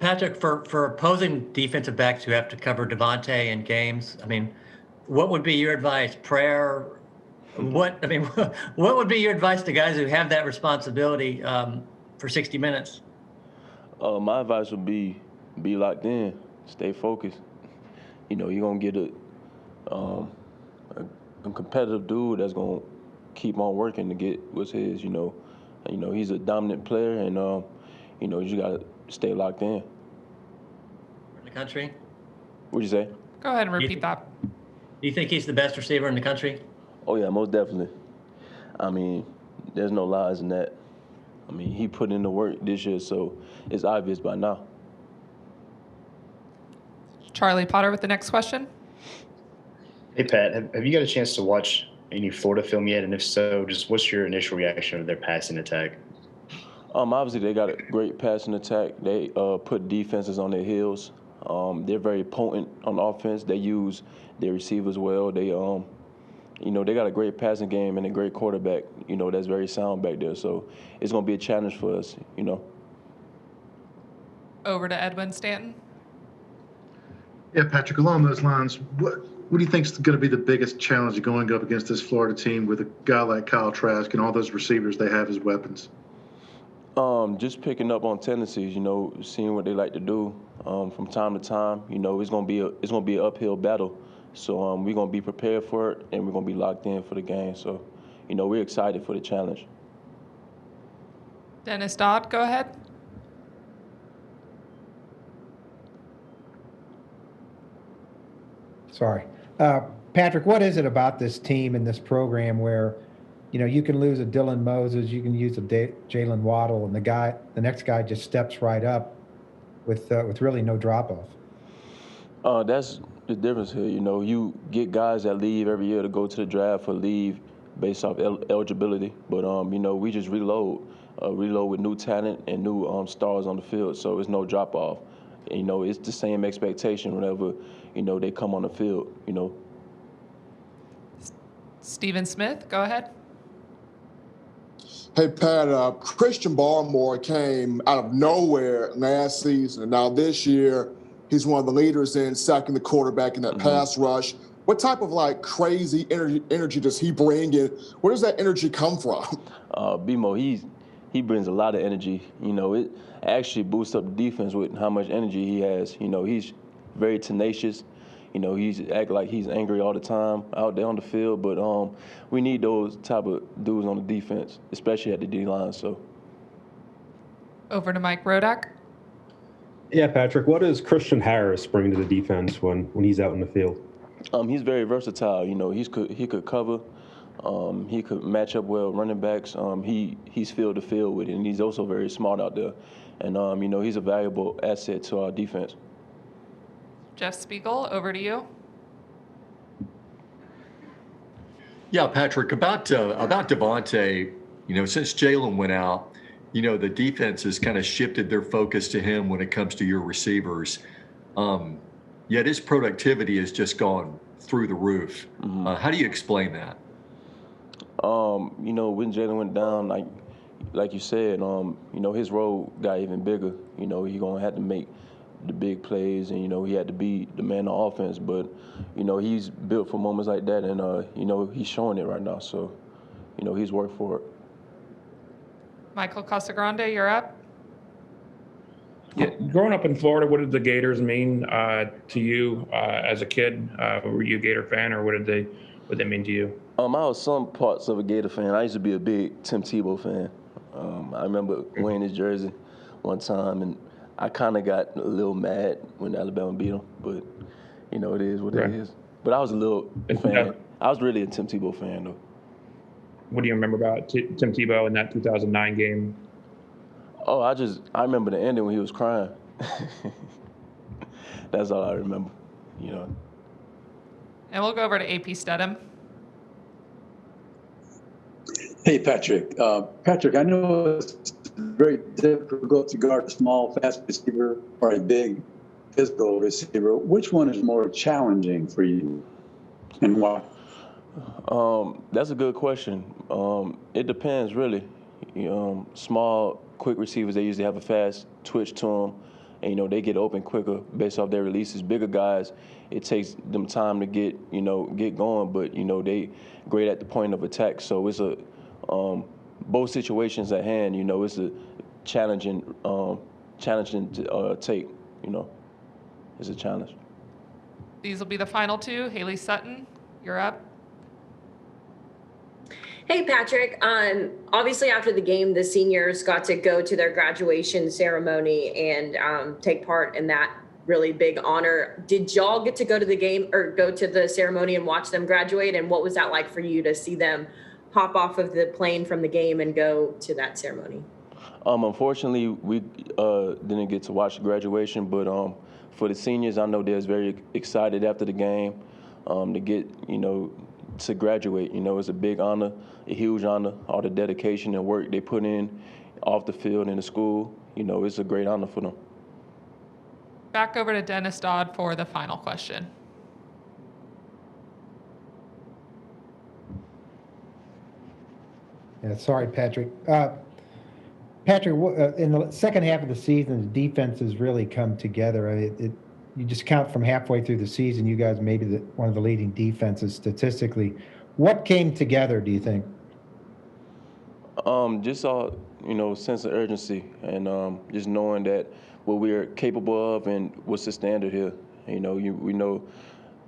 Patrick, for opposing defensive backs who have to cover Devontae in games, I mean, what would be your advice? Prayer? What would be your advice to guys who have that responsibility for 60 minutes? My advice would be locked in, stay focused. You're gonna get a competitive dude that's gonna keep on working to get what's his. He's a dominant player, and you just gotta stay locked in. In the country? What'd you say? Go ahead and repeat that. Do you think he's the best receiver in the country? Oh yeah, most definitely. I mean, there's no lies in that. I mean, he put in the work this year, so it's obvious by now. Charlie Potter with the next question. Hey, Pat, have you got a chance to watch any Florida film yet? And if so, just what's your initial reaction to their passing attack? Obviously, they got a great passing attack. They put defenses on their heels. They're very potent on offense. They use their receivers well. They they got a great passing game and a great quarterback, that's very sound back there. So it's going to be a challenge for us, Over to Edwin Stanton. Yeah, Patrick, along those lines, what do you think is going to be the biggest challenge going up against this Florida team with a guy like Kyle Trask and all those receivers they have as weapons? Just picking up on tendencies, seeing what they like to do from time to time. It's going to be an uphill battle. So we're going to be prepared for it, and we're going to be locked in for the game. So, we're excited for the challenge. Dennis Dodd, go ahead. Sorry. Patrick, what is it about this team and this program where, you can lose a Dylan Moses, you can use a Jalen Waddle, and the next guy just steps right up with really no drop-off? That's the difference here. You get guys that leave every year to go to the draft or leave based off eligibility. But, we just reload with new talent and new stars on the field. So it's no drop-off. It's the same expectation whenever, they come on the field, Stephen Smith, go ahead. Hey, Pat, Christian Barmore came out of nowhere last season. And now this year, he's one of the leaders in sacking the quarterback in that pass rush. What type of crazy energy does he bring in? Where does that energy come from? BMO, he brings a lot of energy. It actually boosts up the defense with how much energy he has. He's very tenacious. He's act like he's angry all the time out there on the field. But we need those type of dudes on the defense, especially at the D-line. So. Over to Mike Rodak. Yeah, Patrick, what does Christian Harris bring to the defense when he's out in the field? He's very versatile. He could cover. He could match up well with running backs. He's field to field with it, and he's also very smart out there. And he's a valuable asset to our defense. Jeff Spiegel, over to you. Yeah, Patrick, about Devontae, since Jalen went out, the defense has kind of shifted their focus to him when it comes to your receivers. Yet his productivity has just gone through the roof. How do you explain that? When Jalen went down, like you said, his role got even bigger. He gonna have to make the big plays, and he had to be the man on offense. But he's built for moments like that, and he's showing it right now. So he's worked for it. Michael Casagrande, you're up. Yeah, growing up in Florida, what did the Gators mean to you as a kid? Were you a Gator fan, or what did they mean to you? I was some parts of a Gator fan. I used to be a big Tim Tebow fan. I remember wearing his jersey one time, and I kind of got a little mad when Alabama beat them. But it is what it is. But I was a little fan. I was really a Tim Tebow fan, though. What do you remember about Tim Tebow in that 2009 game? Oh, I remember the ending when he was crying. That's all I remember, And we'll go over to AP Stedham. Hey, Patrick. Patrick, I know it's very difficult to guard a small, fast receiver or a big, physical receiver. Which one is more challenging for you, and why? That's a good question. It depends, really. Small, quick receivers, they usually have a fast twitch to them, and they get open quicker based off their releases. Bigger guys, it takes them time to get going, but they great at the point of attack. So it's a both situations at hand. It's a challenging to take. It's a challenge. These will be the final two. Haley Sutton, you're up. Hey, Patrick. Obviously, after the game, the seniors got to go to their graduation ceremony and take part in that really big honor. Did y'all get to go to the game or go to the ceremony and watch them graduate? And what was that like for you to see them hop off of the plane from the game and go to that ceremony? Unfortunately, we didn't get to watch the graduation, but for the seniors, I know they was very excited after the game to get, to graduate. It's a big honor, a huge honor, all the dedication and work they put in off the field in the school. It's a great honor for them. Back over to Dennis Dodd for the final question. Yeah, sorry, Patrick. Patrick, in the second half of the season, the defense has really come together. You just count from halfway through the season, you guys may be one of the leading defenses statistically. What came together, do you think? Just all, sense of urgency and just knowing that what we're capable of and what's the standard here. We know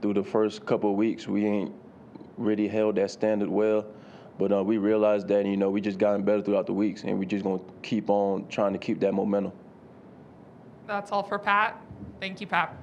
through the first couple of weeks we ain't really held that standard well, but we realized that, we just gotten better throughout the weeks, and we just going to keep on trying to keep that momentum. That's all for Pat. Thank you, Pat.